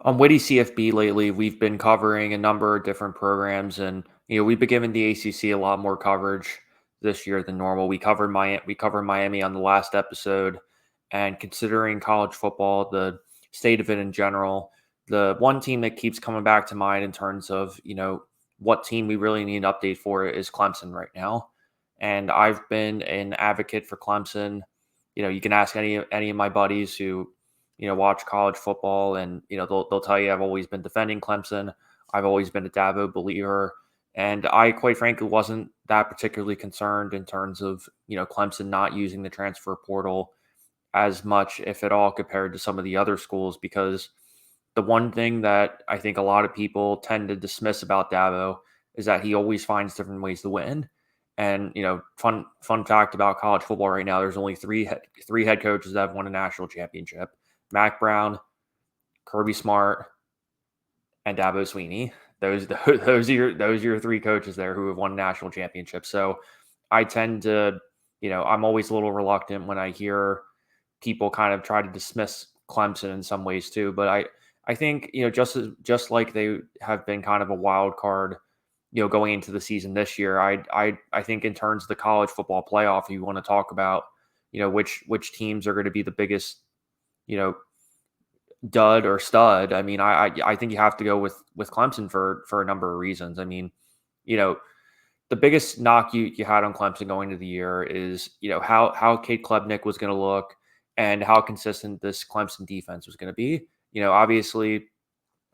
On Witty CFB lately, we've been covering a number of different programs, and we've been giving the ACC a lot more coverage this year than normal. We covered Miami on the last episode, and considering college football, the state of it in general, the one team that keeps coming back to mind in terms of what team we really need an update for is Clemson right now. And I've been an advocate for Clemson. You can ask any of my buddies who watch college football, and they'll tell you I've always been defending Clemson. I've always been a Dabo believer, and I quite frankly wasn't that particularly concerned in terms of Clemson not using the transfer portal as much, if at all, compared to some of the other schools. Because the one thing that I think a lot of people tend to dismiss about Dabo is that he always finds different ways to win. And fun fact about college football right now: there's only three head coaches that have won a national championship. Mac Brown, Kirby Smart, and Dabo Sweeney. Those are your three coaches there who have won national championships. So I tend to, I'm always a little reluctant when I hear people kind of try to dismiss Clemson in some ways too. But I think just like they have been kind of a wild card, going into the season this year. I think in terms of the college football playoff, if you want to talk about which teams are going to be the biggest you know, dud or stud. I mean, I think you have to go with Clemson for a number of reasons. I mean, you know, the biggest knock you had on Clemson going into the year is, how Cade Klubnik was going to look and how consistent this Clemson defense was going to be. Obviously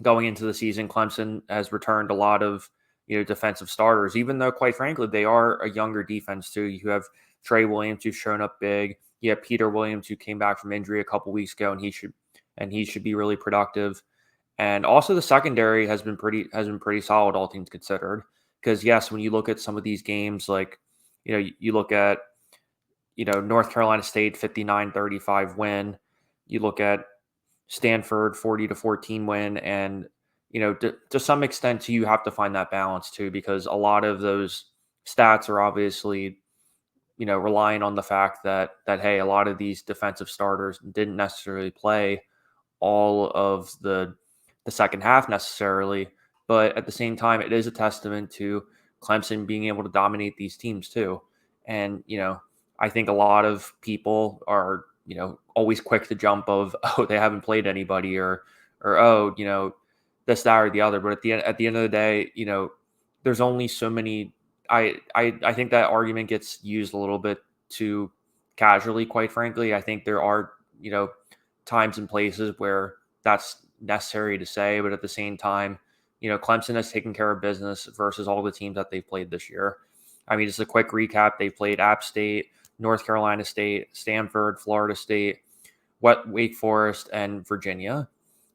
going into the season, Clemson has returned a lot of, defensive starters, even though quite frankly, they are a younger defense too. You have Trey Williams who's shown up big. You have Peter Williams who came back from injury a couple weeks ago, and he should be really productive. And also the secondary has been pretty solid, all things considered. Because yes, when you look at some of these games, like you look at North Carolina State 59-35 win, you look at Stanford 40-14 win, and to some extent too, you have to find that balance too, because a lot of those stats are obviously relying on the fact that hey, a lot of these defensive starters didn't necessarily play all of the second half necessarily, but at the same time, it is a testament to Clemson being able to dominate these teams too. And I think a lot of people are always quick to jump of oh, they haven't played anybody, or oh, this, that, or the other. But at the end of the day, there's only so many. I think that argument gets used a little bit too casually, quite frankly. I think there are times and places where that's necessary to say, but at the same time, Clemson has taken care of business versus all the teams that they've played this year. I mean, just a quick recap: they've played App State, North Carolina State, Stanford, Florida State, Wake Forest, and Virginia.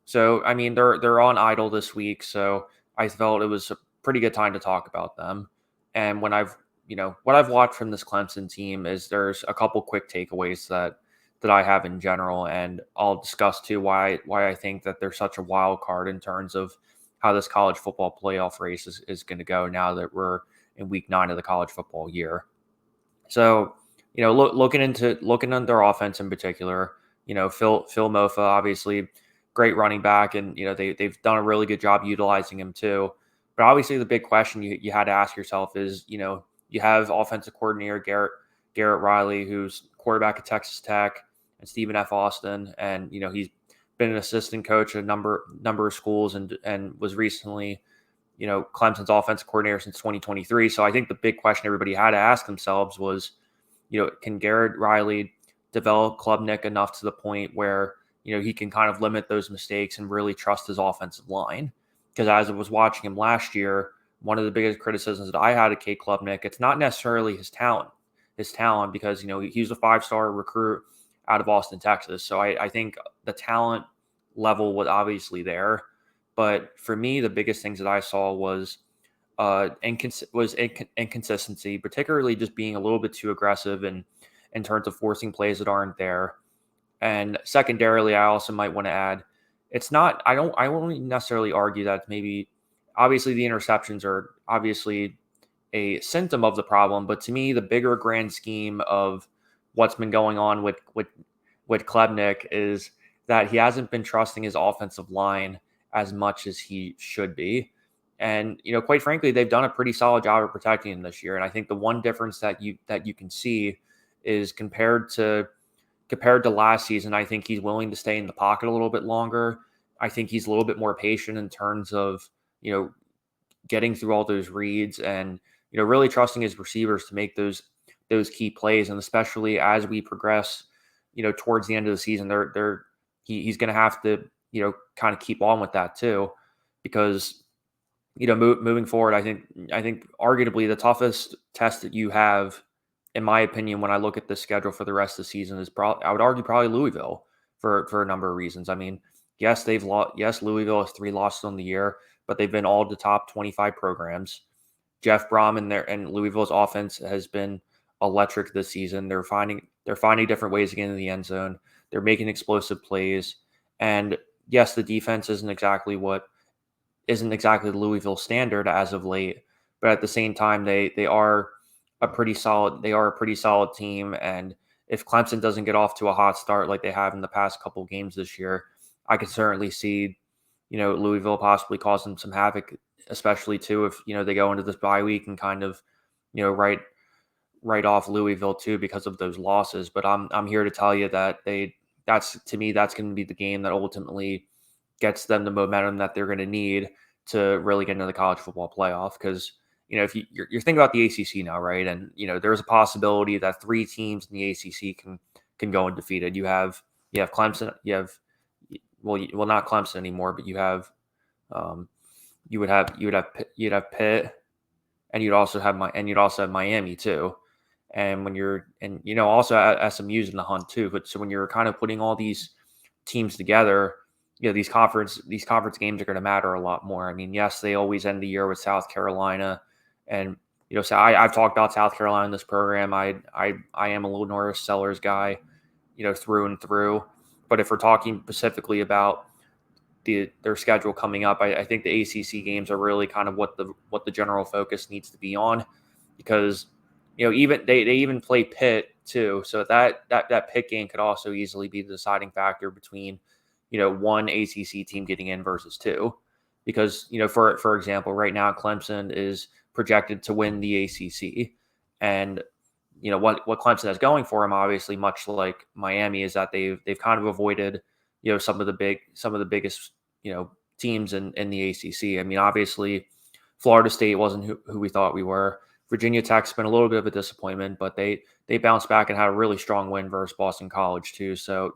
So I mean, they're on idle this week, so I felt it was a pretty good time to talk about them. And what I've watched from this Clemson team is there's a couple quick takeaways that I have in general, and I'll discuss too why I think that they're such a wild card in terms of how this college football playoff race is going to go now that we're in week 9 of the college football year. So, looking at their offense in particular, Phil Mofa, obviously great running back, and they've done a really good job utilizing him too. But obviously, the big question you had to ask yourself is, you have offensive coordinator Garrett Riley, who's quarterback at Texas Tech, and Stephen F. Austin, and he's been an assistant coach at a number of schools, and was recently Clemson's offensive coordinator since 2023. So I think the big question everybody had to ask themselves was, can Garrett Riley develop Klubnik enough to the point where he can kind of limit those mistakes and really trust his offensive line? Because as I was watching him last year, one of the biggest criticisms that I had of Cade Klubnik, it's not necessarily his talent because he was a 5-star recruit out of Austin, Texas. So I think the talent level was obviously there, but for me, the biggest things that I saw was inconsistency, particularly just being a little bit too aggressive and in terms of forcing plays that aren't there. And secondarily, I also might want to add, it's not. I won't necessarily argue that maybe, obviously, the interceptions are obviously a symptom of the problem, but to me, the bigger grand scheme of what's been going on with Klubnik is that he hasn't been trusting his offensive line as much as he should be. And quite frankly, they've done a pretty solid job of protecting him this year. And I think the one difference that you can see is compared to last season, I think he's willing to stay in the pocket a little bit longer. I think he's a little bit more patient in terms of, getting through all those reads and, really trusting his receivers to make those key plays. And especially as we progress, towards the end of the season, he's going to have to, kind of keep on with that too, because, moving forward, I think arguably the toughest test that you have, in my opinion, when I look at the schedule for the rest of the season, is probably, I would argue, probably Louisville for a number of reasons. I mean, yes, they've lost. Yes, Louisville has 3 losses on the year, but they've been all the top 25 programs. Jeff Brom and Louisville's offense has been electric this season. They're finding different ways to get into the end zone. They're making explosive plays, and yes, the defense isn't exactly the Louisville standard as of late, but at the same time, they are a pretty solid team. And if Clemson doesn't get off to a hot start like they have in the past couple games this year, I could certainly see Louisville possibly causing some havoc, especially too if they go into this bye week and kind of write off Louisville too because of those losses. But I'm here to tell you that that's going to be the game that ultimately gets them the momentum that they're going to need to really get into the college football playoff. Because if you're thinking about the ACC now, right? And there's a possibility that 3 teams in the ACC can go undefeated. You have Clemson. You have not Clemson anymore, but you'd have Pitt, and you'd also have Miami too. And also SMU's in the hunt too. But so when you're kind of putting all these teams together, these conference games are going to matter a lot more. I mean, yes, they always end the year with South Carolina, and so I've talked about South Carolina in this program. I am a little Norris Sellers guy, through and through. But if we're talking specifically about their schedule coming up, I think the ACC games are really kind of what the general focus needs to be on, because even they even play Pitt too, so that Pitt game could also easily be the deciding factor between one ACC team getting in versus 2, because for example, right now Clemson is projected to win the ACC, and what Clemson has going for them, obviously, much like Miami, is that they've kind of avoided some of the biggest teams in the ACC. I mean, obviously, Florida State wasn't who we thought we were. Virginia Tech's been a little bit of a disappointment, but they bounced back and had a really strong win versus Boston College too. So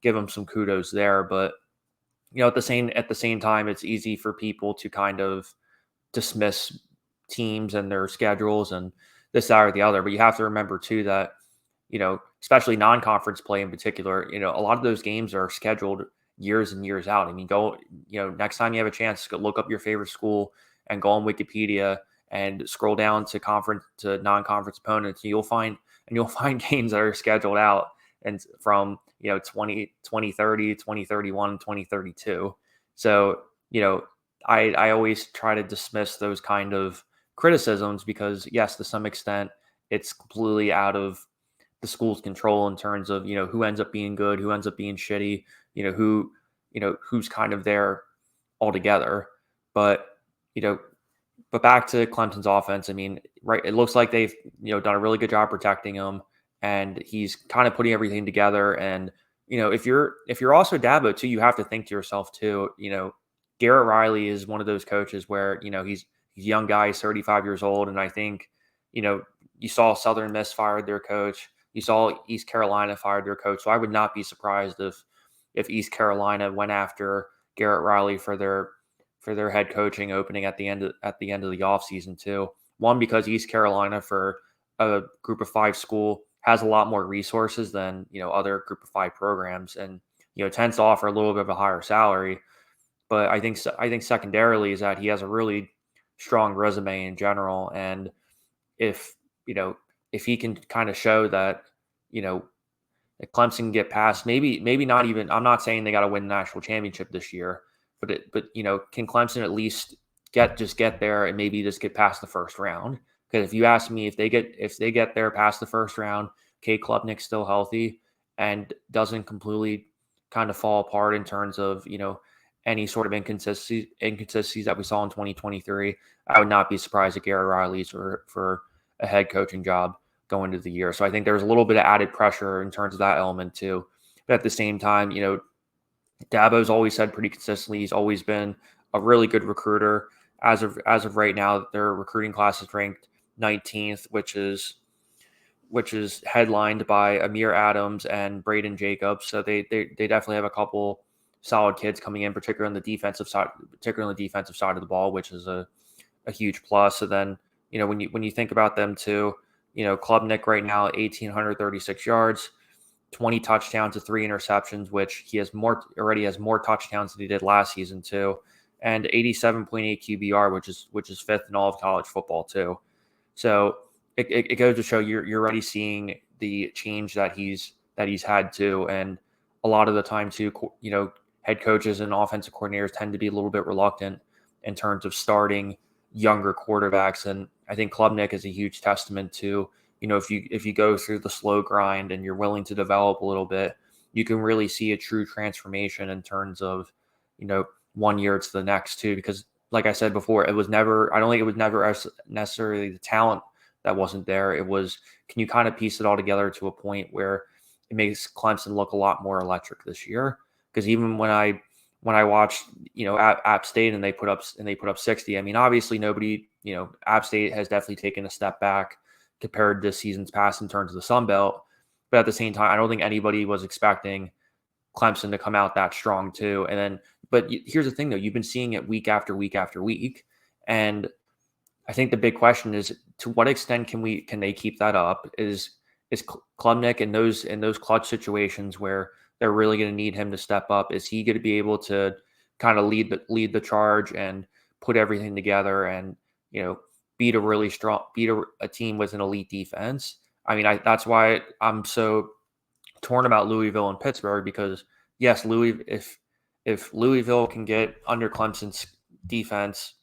give them some kudos there. But at the same time, it's easy for people to kind of dismiss teams and their schedules and this, that, or the other. But you have to remember too that especially non-conference play in particular, a lot of those games are scheduled years and years out. I mean, go next time you have a chance, go look up your favorite school and go on Wikipedia and scroll down to non-conference opponents. You'll find games that are scheduled out and from 2030, 2031, 2032. So I always try to dismiss those kind of criticisms because, yes, to some extent it's completely out of the school's control in terms of who ends up being good, who ends up being shitty, who's kind of there altogether. But back to Clemson's offense. I mean, right, it looks like they've done a really good job protecting him, and he's kind of putting everything together. And if you're also Dabo too, you have to think to yourself too. Garrett Riley is one of those coaches where he's a young guy, he's 35 years old, and I think you saw Southern Miss fired their coach, you saw East Carolina fired their coach, so I would not be surprised if East Carolina went after Garrett Riley for their head coaching opening at the end of the offseason too. One, because East Carolina, for a group of 5 school, has a lot more resources than other group of 5 programs, and tends to offer a little bit of a higher salary. But I think secondarily is that he has a really strong resume in general, and if he can kind of show that that Clemson can get past, maybe not even, I'm not saying they got to win the national championship this year, but can Clemson at least get there and maybe just get past the first round? Because if you ask me, if they get there past the first round, Cade Klubnik's still healthy and doesn't completely kind of fall apart in terms of any sort of inconsistencies that we saw in 2023, I would not be surprised if Garrett Riley's for a head coaching job going into the year. So I think there's a little bit of added pressure in terms of that element too. But at the same time, Dabo's always said pretty consistently he's always been a really good recruiter. As of right now, their recruiting class is ranked 19th, which is headlined by Amir Adams and Braden Jacobs. So they definitely have a couple solid kids coming in, particularly on the defensive side of the ball, which is a huge plus. So then, when you think about them too, Klubnik right now, 1,836 yards, 20 touchdowns to 3 interceptions, which he already has more touchdowns than he did last season too, and 87.8 QBR, which is fifth in all of college football too. So it goes to show you're already seeing the change that he's had too, and a lot of the time too, head coaches and offensive coordinators tend to be a little bit reluctant in terms of starting younger quarterbacks, and I think Klubnik is a huge testament to, if you go through the slow grind and you're willing to develop a little bit, you can really see a true transformation in terms of, 1 year to the next too. Because like I said before, I don't think it was never necessarily the talent that wasn't there. It was, can you kind of piece it all together to a point where it makes Clemson look a lot more electric this year? Because even when I watched, App State and they put up 60, I mean, obviously nobody, App State has definitely taken a step back compared to seasons past in terms of the Sun Belt. But at the same time, I don't think anybody was expecting Clemson to come out that strong too. But here's the thing though, you've been seeing it week after week after week. And I think the big question is, to what extent can they keep that up? Is Klubnik in those clutch situations where they're really going to need him to step up? Is he going to be able to kind of lead the charge and put everything together and beat a team with an elite defense? I mean, that's why I'm so torn about Louisville and Pittsburgh, because yes, if Louisville can get under Clemson's defense,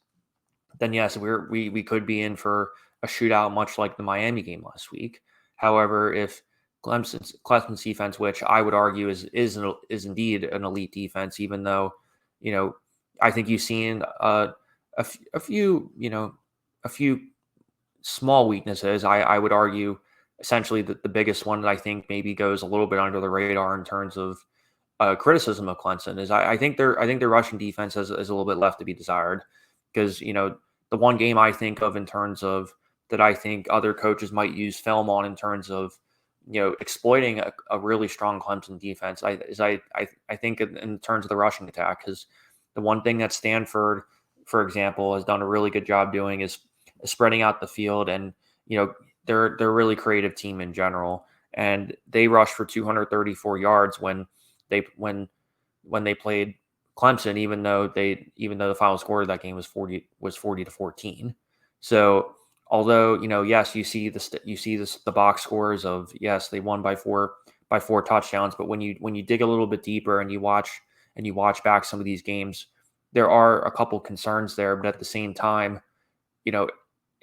then yes, we could be in for a shootout, much like the Miami game last week. However, if Clemson's defense, which I would argue is indeed an elite defense, even though I think you've seen a few small weaknesses. I would argue essentially that the biggest one that I think maybe goes a little bit under the radar in terms of criticism of Clemson is I think their rushing defense has a little bit left to be desired, because the one game I think of in terms of that I think other coaches might use film on in terms of exploiting a really strong Clemson defense. I think in terms of the rushing attack, because the one thing that Stanford, for example, has done a really good job doing is spreading out the field, and they're a really creative team in general, and they rushed for 234 yards when they played Clemson, even though the final score of that game was 40-14. So although yes, you see the box scores of, yes, they won by four touchdowns, but when you dig a little bit deeper and you watch back some of these games, there are a couple concerns there. But at the same time,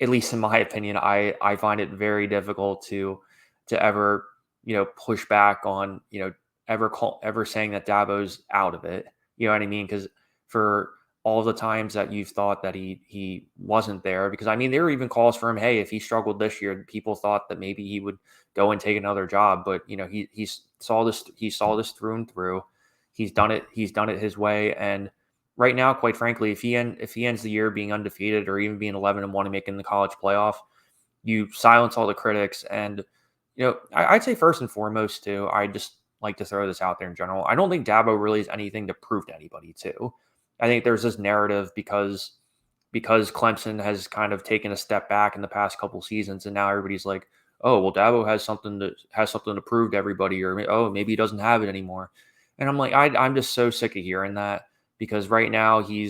at least in my opinion, I find it very difficult to ever push back on ever saying that Dabo's out of it. You know what I mean? Because for all the times that you've thought that he wasn't there, because I mean, there were even calls for him, hey, if he struggled this year, people thought that maybe he would go and take another job. But he saw this through and through. He's done it his way. And right now, quite frankly, if he ends the year being undefeated or even being 11-1 and making the college playoff, you silence all the critics. And I'd say first and foremost too, I just like to throw this out there in general, I don't think Dabo really has anything to prove to anybody too. I think there's this narrative because Clemson has kind of taken a step back in the past couple seasons, and now everybody's like, oh, well, Dabo has something to prove to everybody, or oh, maybe he doesn't have it anymore. And I'm like, I'm just so sick of hearing that, because right now he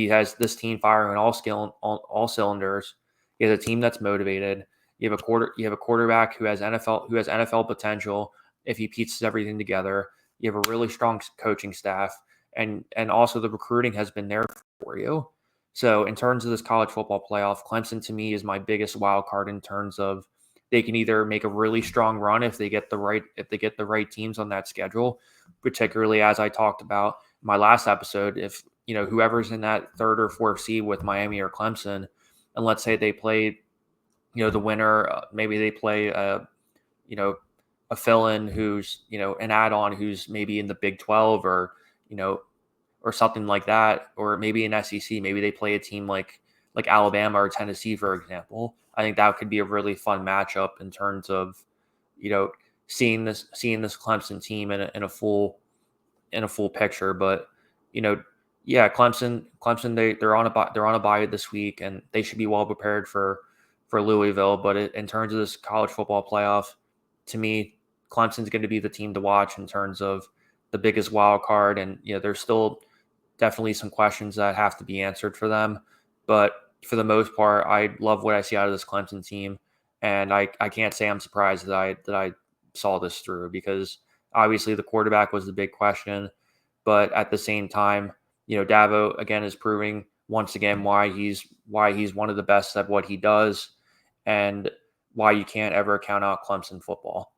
has this team firing on all cylinders. He has a team that's motivated. You have a quarterback who has NFL potential if he pieces everything together. You have a really strong coaching staff, and also the recruiting has been there for you. So in terms of this college football playoff, Clemson to me is my biggest wild card in terms of they can either make a really strong run if they get the right teams on that schedule, particularly as I talked about, my last episode, if whoever's in that third or fourth seed with Miami or Clemson, and let's say they play the winner, maybe they play you know a fill-in who's an add-on who's maybe in the Big 12 or you know or something like that, or maybe in SEC, maybe they play a team like Alabama or Tennessee, for example. I think that could be a really fun matchup in terms of you know seeing this Clemson team in a full picture. But you know, yeah, Clemson they're on a bye this week, and they should be well prepared for Louisville. But in terms of this college football playoff, to me, Clemson's going to be the team to watch in terms of the biggest wild card, and there's still definitely some questions that have to be answered for them. But for the most part, I love what I see out of this Clemson team, and I can't say I'm surprised that I saw this through, because obviously the quarterback was the big question, but at the same time, Dabo again is proving once again why he's one of the best at what he does, and why you can't ever count out Clemson football.